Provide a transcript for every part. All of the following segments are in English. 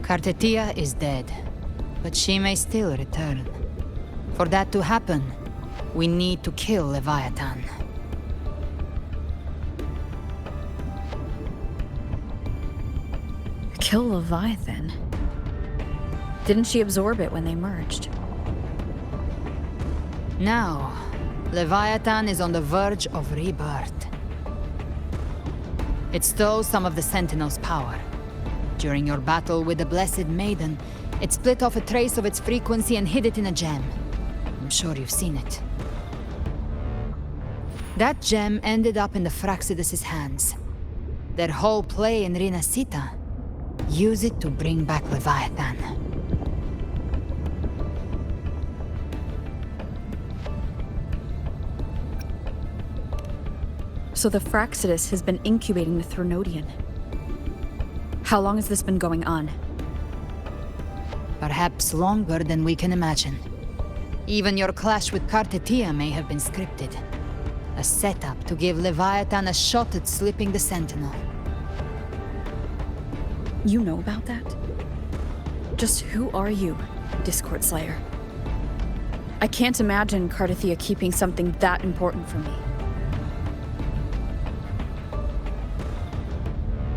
Kartetia is dead, but she may still return. For that to happen, we need to kill Leviathan. Kill Leviathan? Didn't she absorb it when they merged? Now, Leviathan is on the verge of rebirth. It stole some of the Sentinel's power. During your battle with the Blessed Maiden, it split off a trace of its frequency and hid it in a gem. I'm sure you've seen it. That gem ended up in the Fraxidus' hands. Their whole play in Rinasita, use it to bring back Leviathan. So the Fraxidus has been incubating the Threnodian. How long has this been going on? Perhaps longer than we can imagine. Even your clash with Kartetia may have been scripted. A setup to give Leviathan a shot at slipping the Sentinel. You know about that? Just who are you, Discord Slayer? I can't imagine Kartetia keeping something that important from me.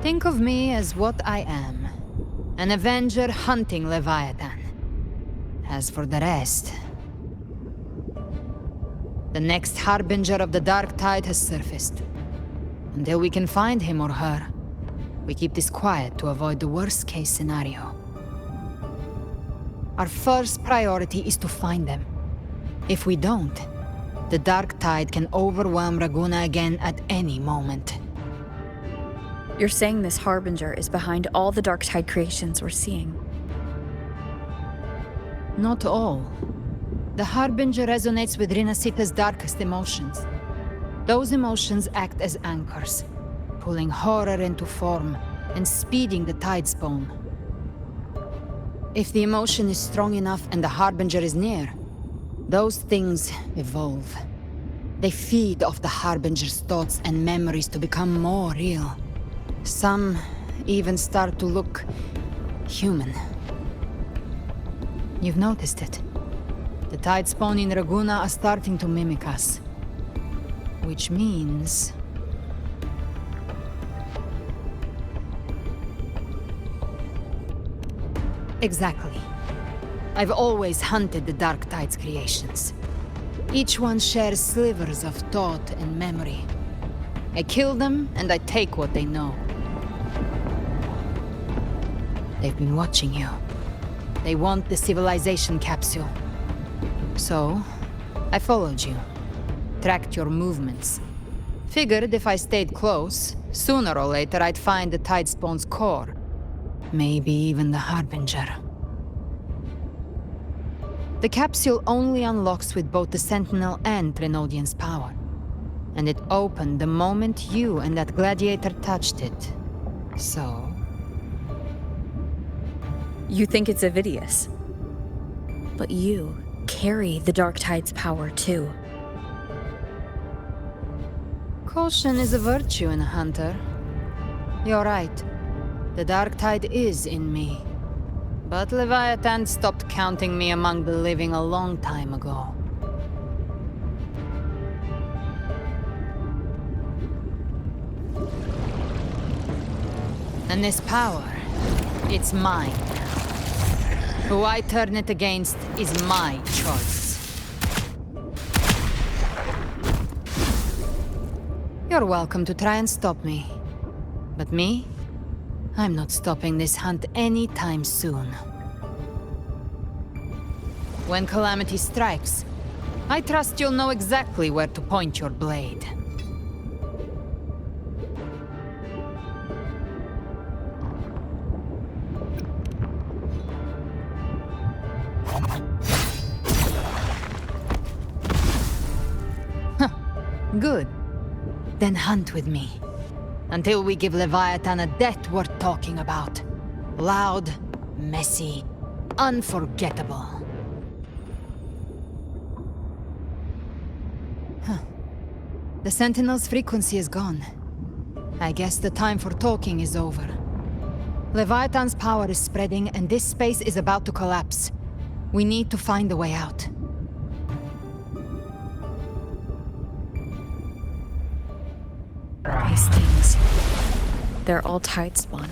Think of me as what I am. An Avenger hunting Leviathan. As for the rest... The next Harbinger of the Dark Tide has surfaced. Until we can find him or her, we keep this quiet to avoid the worst-case scenario. Our first priority is to find them. If we don't, the Dark Tide can overwhelm Raguna again at any moment. You're saying this Harbinger is behind all the Dark Tide creations we're seeing? Not all. The Harbinger resonates with Rinasita's darkest emotions. Those emotions act as anchors, pulling horror into form and speeding the Tidespawn. If the emotion is strong enough and the Harbinger is near, those things evolve. They feed off the Harbinger's thoughts and memories to become more real. Some even start to look human. You've noticed it. The Tidespawn in Raguna are starting to mimic us. Which means... Exactly. I've always hunted the Dark Tide's creations. Each one shares slivers of thought and memory. I kill them, and I take what they know. They've been watching you. They want the civilization capsule. So, I followed you. Tracked your movements. Figured if I stayed close, sooner or later I'd find the Tidespawn's core. Maybe even the Harbinger. The capsule only unlocks with both the Sentinel and Threnodian's power. And it opened the moment you and that gladiator touched it. So... You think it's Avidius. But you carry the Dark Tide's power too. Caution is a virtue in a hunter. You're right. The Dark Tide is in me. But Leviathan stopped counting me among the living a long time ago. And this power, it's mine now. Who I turn it against is my choice. You're welcome to try and stop me. But me? I'm not stopping this hunt anytime soon. When calamity strikes, I trust you'll know exactly where to point your blade. Good. Then hunt with me. Until we give Leviathan a death worth talking about. Loud, messy, unforgettable. The Sentinel's frequency is gone. I guess the time for talking is over. Leviathan's power is spreading, and this space is about to collapse. We need to find a way out. These things. They're all tide spawn.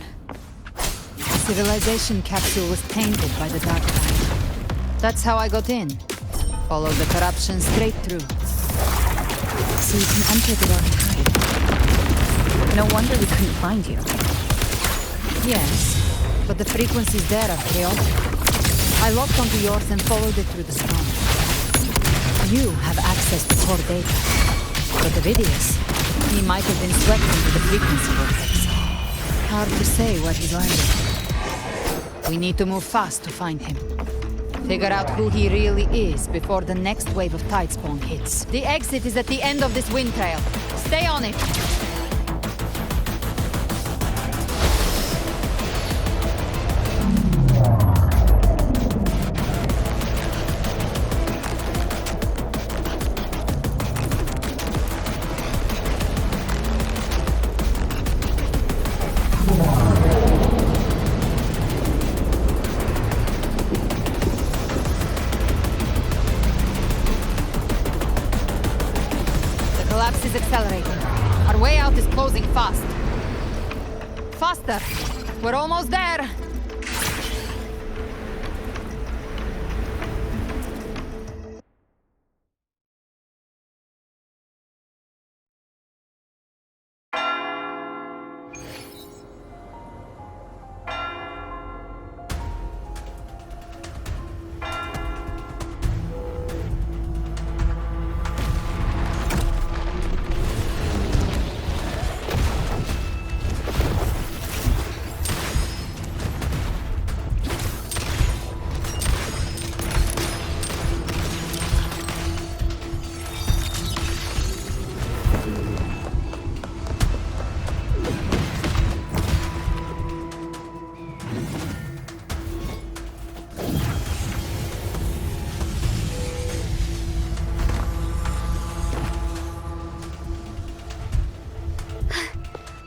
The civilization capsule was tainted by the Dark Tide. That's how I got in. Followed the corruption straight through. So you can enter the Dark Tide. No wonder we couldn't find you. Yes, but the frequencies there are chaotic. I locked onto yours and followed it through the storm. You have access to core data. But Ovidius, he might have been swept into the frequency vortex. Hard to say where he's landed. We need to move fast to find him. Figure out who he really is before the next wave of tidespawn hits. The exit is at the end of this wind trail. Stay on it! Collapse is accelerating. Our way out is closing fast. Faster! We're almost there!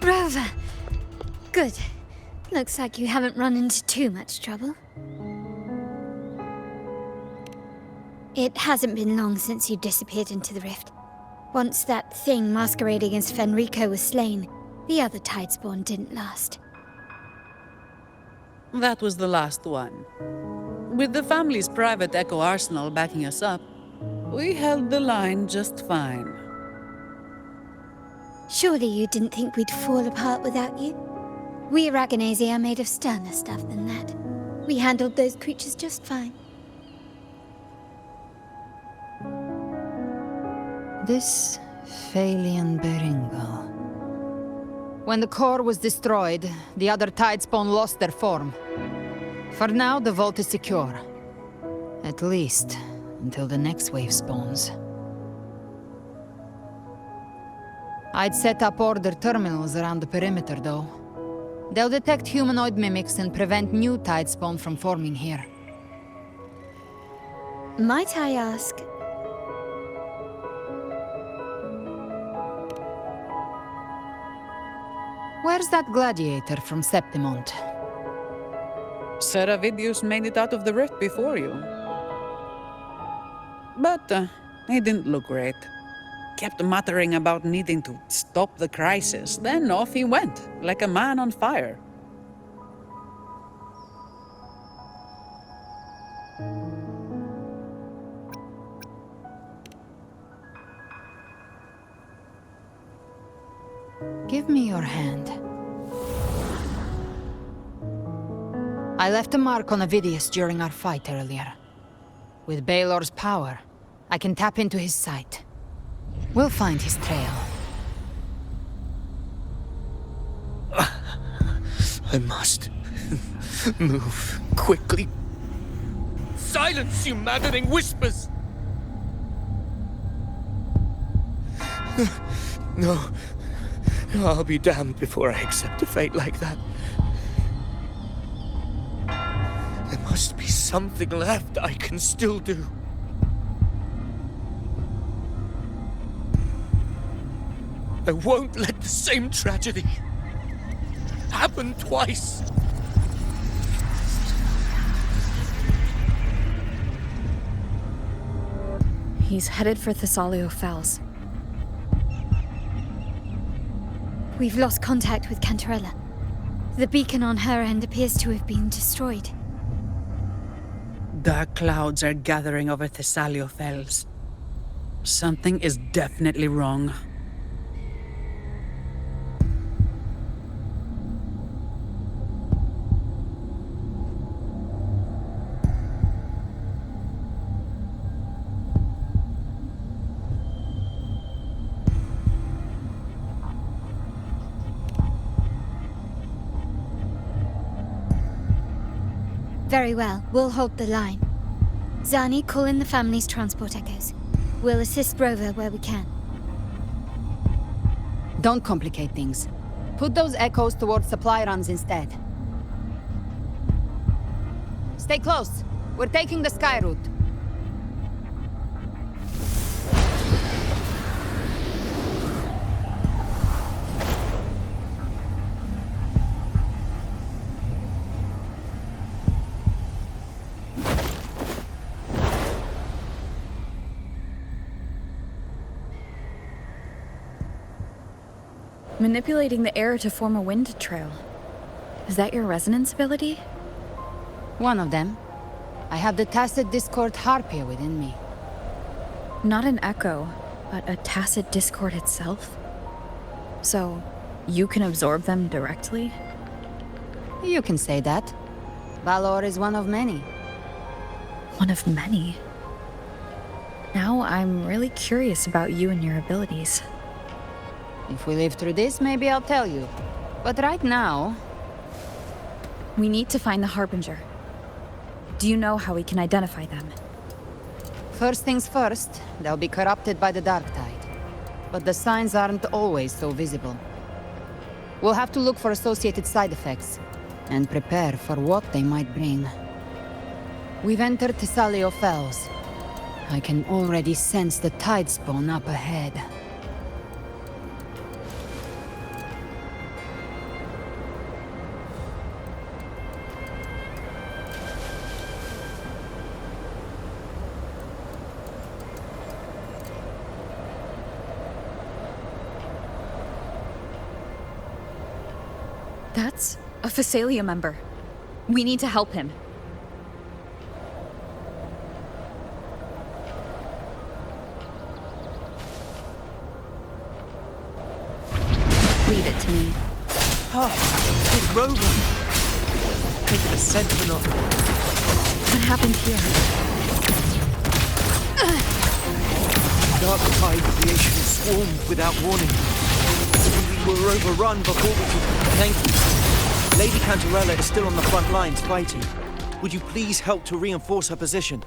Rover! Good. Looks like you haven't run into too much trouble. It hasn't been long since you disappeared into the rift. Once that thing masquerading as Fenrico was slain, the other tidespawn didn't last. That was the last one. With the family's private echo arsenal backing us up, we held the line just fine. Surely you didn't think we'd fall apart without you? We Aragonese are made of sterner stuff than that. We handled those creatures just fine. This Phalian Beringal. When the core was destroyed, the other tidespawn lost their form. For now, the vault is secure. At least, until the next wave spawns. I'd set up order terminals around the perimeter, though. They'll detect humanoid mimics and prevent new tidespawn from forming here. Might I ask? Where's that gladiator from Septimont? Seravidius made it out of the rift before you. But he didn't look great. Kept muttering about needing to stop the crisis, then off he went, like a man on fire. Give me your hand. I left a mark on Ovidius during our fight earlier. With Baelor's power, I can tap into his sight. We'll find his trail. I must move quickly. Silence, you maddening whispers! No, I'll be damned before I accept a fate like that. There must be something left I can still do. I won't let the same tragedy happen twice. He's headed for Thessalio Fells. We've lost contact with Cantarella. The beacon on her end appears to have been destroyed. Dark clouds are gathering over Thessalio Fells. Something is definitely wrong. Very well, we'll hold the line. Zani, call in the family's transport echoes. We'll assist Rover where we can. Don't complicate things. Put those echoes towards supply runs instead. Stay close. We're taking the sky route. Manipulating the air to form a wind trail. Is that your resonance ability? One of them. I have the Tacit Discord Harpia within me. Not an echo, but a tacit discord itself? So, you can absorb them directly? You can say that. Valor is one of many. One of many? Now I'm really curious about you and your abilities. If we live through this, maybe I'll tell you. But right now... We need to find the Harbinger. Do you know how we can identify them? First things first, they'll be corrupted by the Dark Tide. But the signs aren't always so visible. We'll have to look for associated side effects, and prepare for what they might bring. We've entered Thessalio Fells. I can already sense the tide spawn up ahead. That's a Phasalia member. We need to help him. Leave it to me. Oh, it's Rover. Taking a sentinel. What happened here? Dark tide creation swarmed without warning. We were overrun before we could... Thank you. Lady Cantarella is still on the front lines fighting. Would you please help to reinforce her position?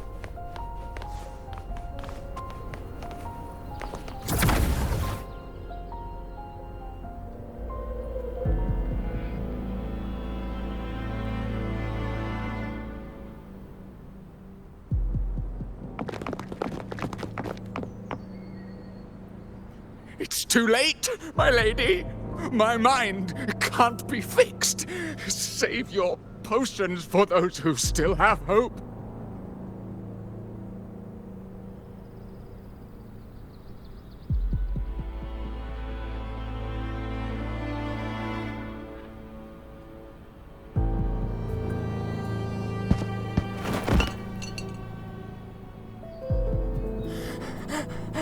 It's too late, my lady. My mind can't be fixed. Save your potions for those who still have hope.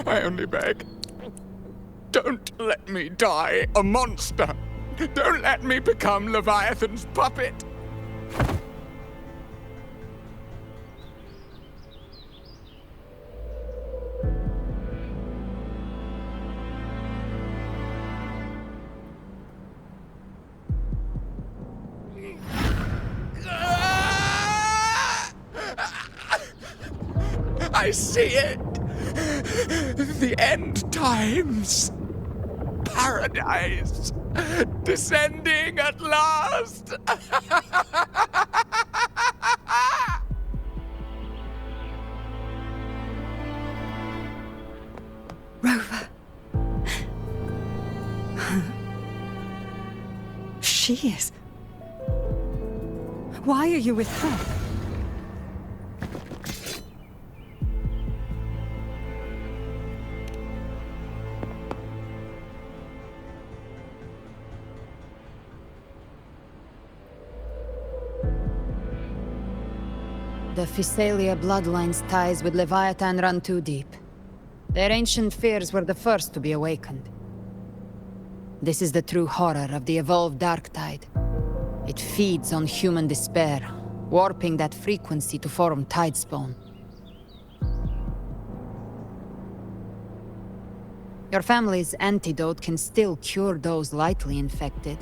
I only beg. Don't let me die a monster! Don't let me become Leviathan's puppet! I see it! The end times! Paradise! Descending at last! Rover. She is. Why are you with her? The Physalia bloodline's ties with Leviathan run too deep. Their ancient fears were the first to be awakened. This is the true horror of the evolved Dark Tide. It feeds on human despair, warping that frequency to form Tidespawn. Your family's antidote can still cure those lightly infected.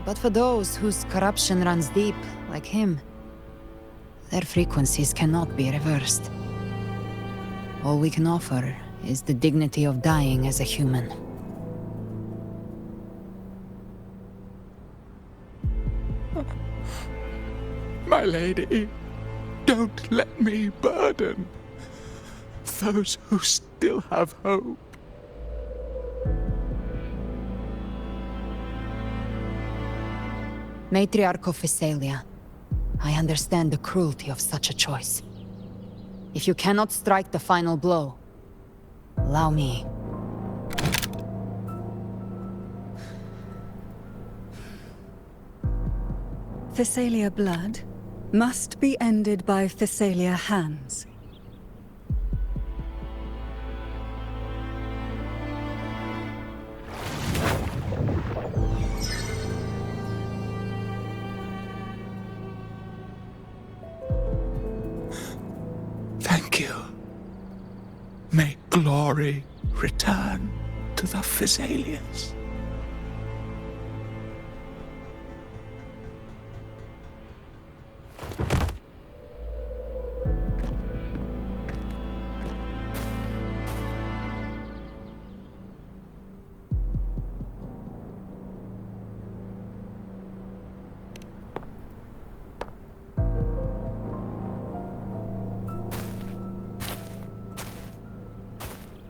But for those whose corruption runs deep, like him, their frequencies cannot be reversed. All we can offer is the dignity of dying as a human. My lady, don't let me burden those who still have hope. Matriarch of Physalia, I understand the cruelty of such a choice. If you cannot strike the final blow, allow me. Physalia blood must be ended by Physalia hands. Thank you. May glory return to the Physalians.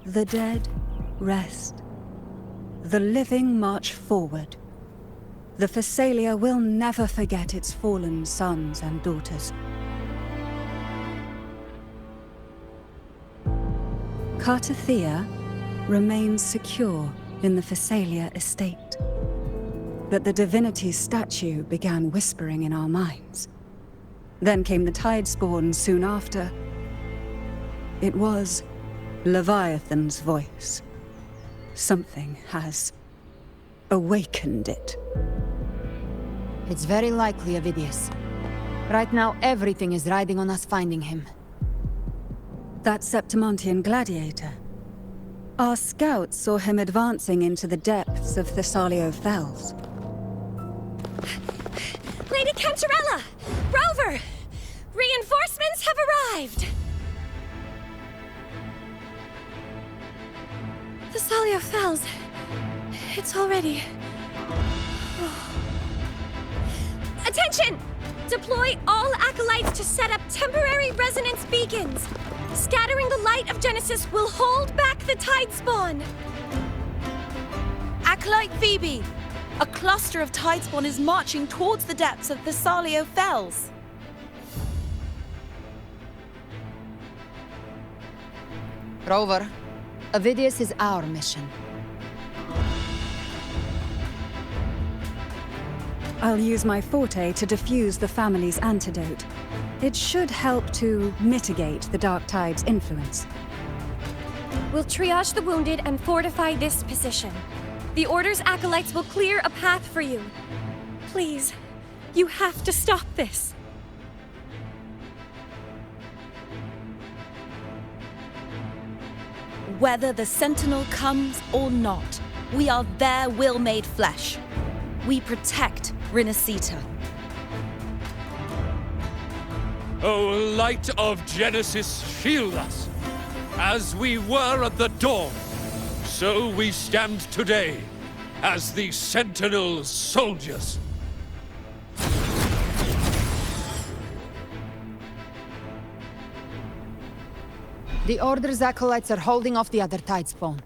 The dead rest. The living march forward. The Physalia will never forget its fallen sons and daughters. Cartathea remains secure in the Physalia estate. But the divinity's statue began whispering in our minds. Then came the Tidespawn soon after. It was Leviathan's voice. Something has awakened it. It's very likely Avidius. Right now, everything is riding on us finding him. That Septimontian gladiator. Our scouts saw him advancing into the depths of Thessalio Fells. Lady Cantarella! Rover! Reinforcements have arrived! Thessalio Fells. It's already... Attention! Deploy all acolytes to set up temporary resonance beacons. Scattering the light of Genesis will hold back the Tidespawn. Acolyte Phoebe! A cluster of Tidespawn is marching towards the depths of Thessalio Fells. Rover, Avidius is our mission. I'll use my forte to defuse the family's antidote. It should help to mitigate the Dark Tide's influence. We'll triage the wounded and fortify this position. The Order's acolytes will clear a path for you. Please, you have to stop this. Whether the Sentinel comes or not, we are their will made flesh. We protect Rinasita. O light of Genesis, shield us. As we were at the dawn, so we stand today as the Sentinel soldiers. The Order's acolytes are holding off the other Tidespawn.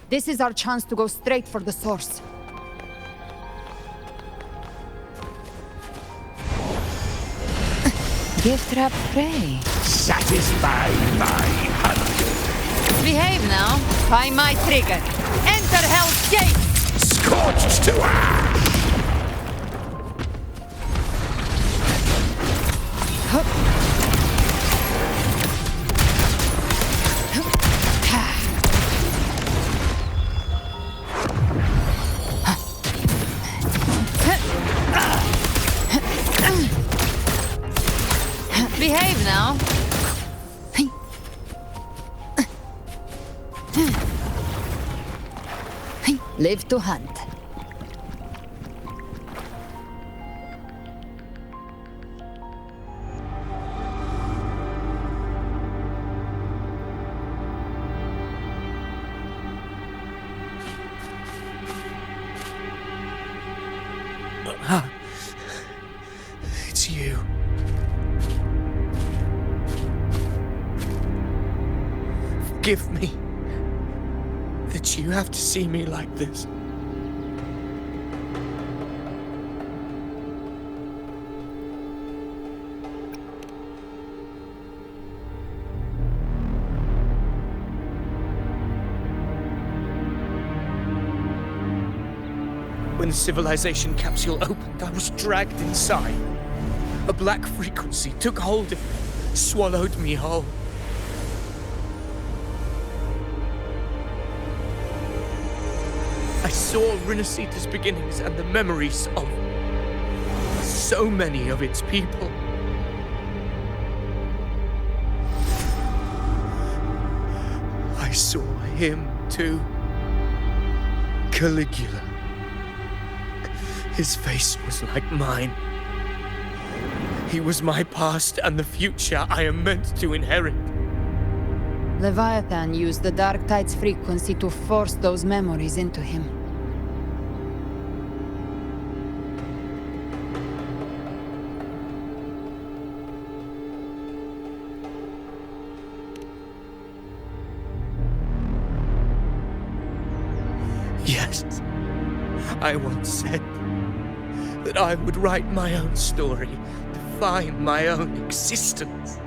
This is our chance to go straight for the source. Gift trap prey. Satisfy my hunger. Behave now. Find my trigger. Enter Hell's Gate! Scorched to ash! Hup. Behave now. Live to hunt. It's you. Forgive me that you have to see me like this. When the civilization capsule opened, I was dragged inside. A black frequency took hold of me, swallowed me whole. I saw Rinasita's beginnings and the memories of so many of its people. I saw him too. Caligula. His face was like mine. He was my past and the future I am meant to inherit. Leviathan used the Dark Tide's frequency to force those memories into him. Yes, I once said that I would write my own story, define my own existence.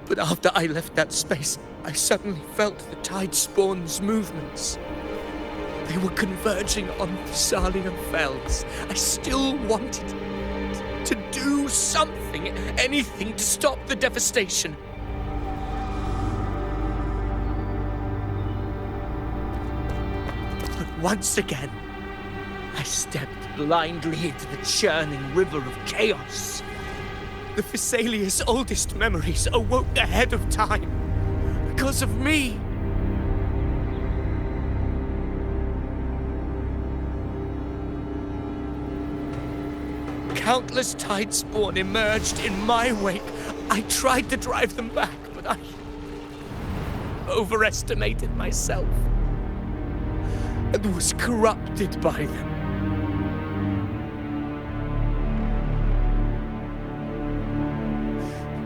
But after I left that space, I suddenly felt the Tidespawn's movements. They were converging on Thessalian Fells. I still wanted to do something, anything to stop the devastation. But once again, I stepped blindly into the churning river of chaos. The Thessalia's oldest memories awoke ahead of time because of me. Countless Tidespawn emerged in my wake. I tried to drive them back, but I overestimated myself and was corrupted by them.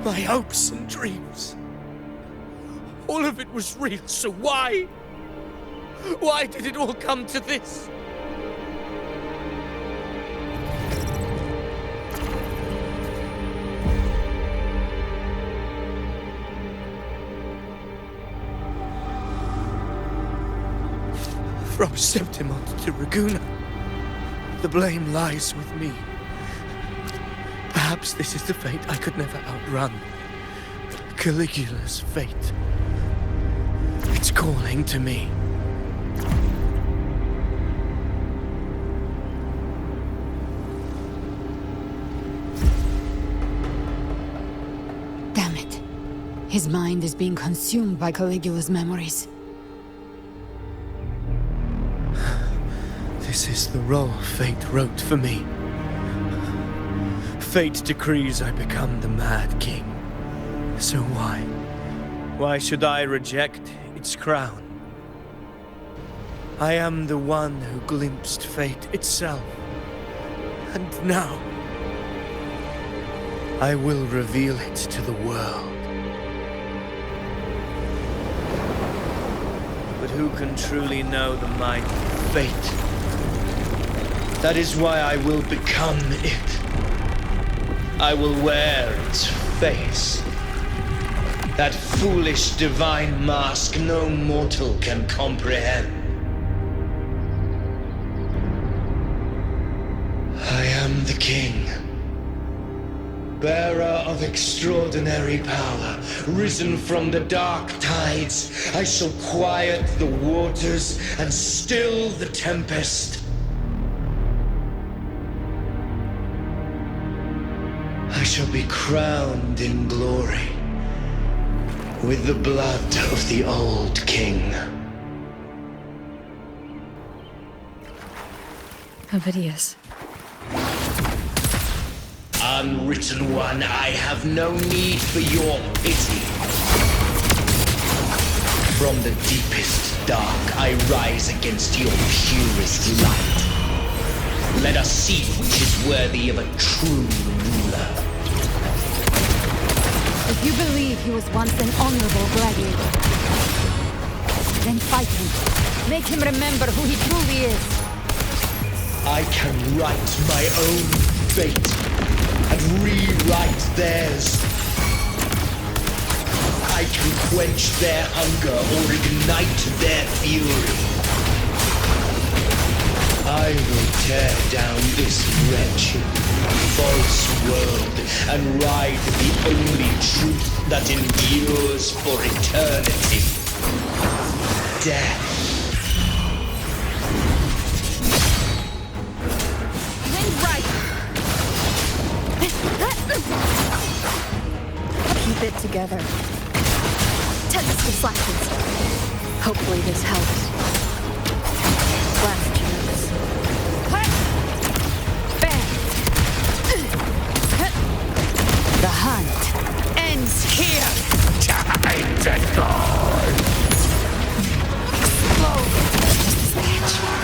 My hopes and dreams. All of it was real, so why? Why did it all come to this? From Septimont to Raguna, the blame lies with me. Perhaps this is the fate I could never outrun. Caligula's fate. It's calling to me. Damn it. His mind is being consumed by Caligula's memories. This is the role fate wrote for me. Fate decrees I become the Mad King. So why? Why should I reject its crown? I am the one who glimpsed fate itself. And now, I will reveal it to the world. But who can truly know the might of fate? That is why I will become it. I will wear its face. That foolish divine mask no mortal can comprehend. I am the king, bearer of extraordinary power, risen from the dark tides. I shall quiet the waters and still the tempest. I shall be crowned in glory with the blood of the old king. Ovidius. Unwritten one, I have no need for your pity. From the deepest dark, I rise against your purest light. Let us see which is worthy of a true ruler. If you believe he was once an honorable gladiator, then fight him. Make him remember who he truly is. I can write my own fate and rewrite theirs. I can quench their hunger or ignite their fury. I will tear down this wretched, false world and ride the only truth that endures for eternity. Death. Keep it together. Tempest deflections. Hopefully this helps. Last chance. Bang! The hunt ends here! Time to die! Explode!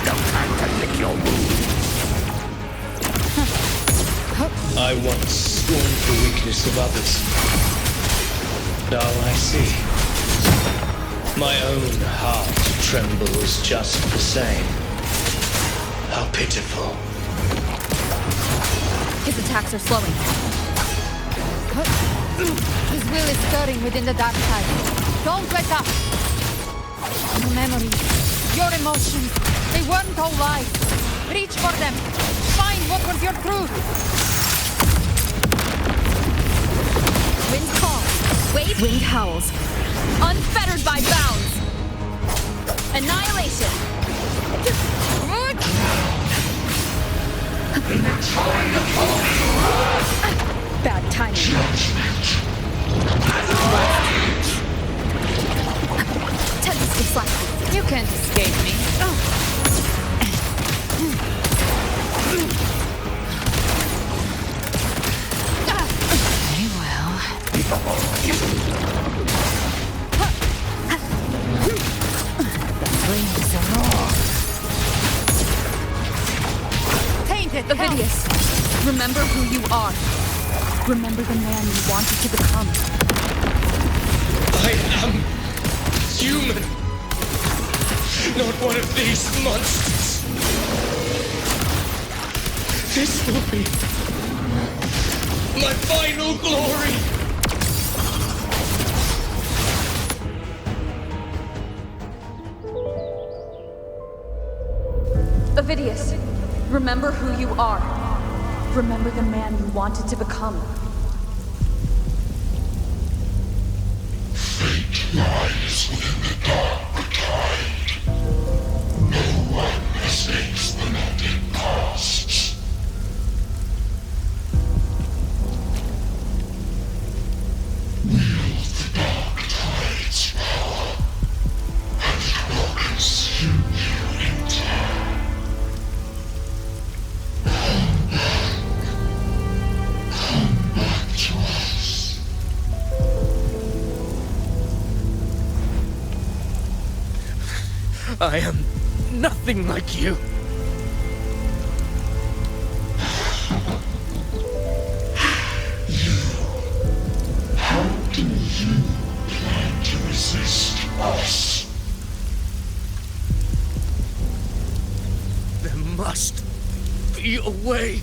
No time to lick your wounds. I once scorned the weakness of others. Now I see. My own heart trembles just the same. How pitiful. His attacks are slowing. His will is stirring within the dark side. Don't let up! Your memories, your emotions, they weren't all lies. Reach for them. Find what was your truth. Wind calls. Wind howls. Unfettered by bounds. Annihilation. Bad timing. Tempest deflected. You can't escape me. Very well. The flames roar. Tainted Ovidius, remember who you are. Remember the man you wanted to become. I am human. Not one of these monsters. This will be my final glory. Ovidius, remember who you are. Remember the man you wanted to become. Fate lies within the dark tide. No one escapes the landing costs. Wield the dark tide's power, and it will consume you in turn. Come back to us. I am nothing like you. How do you plan to resist us? There must be a way.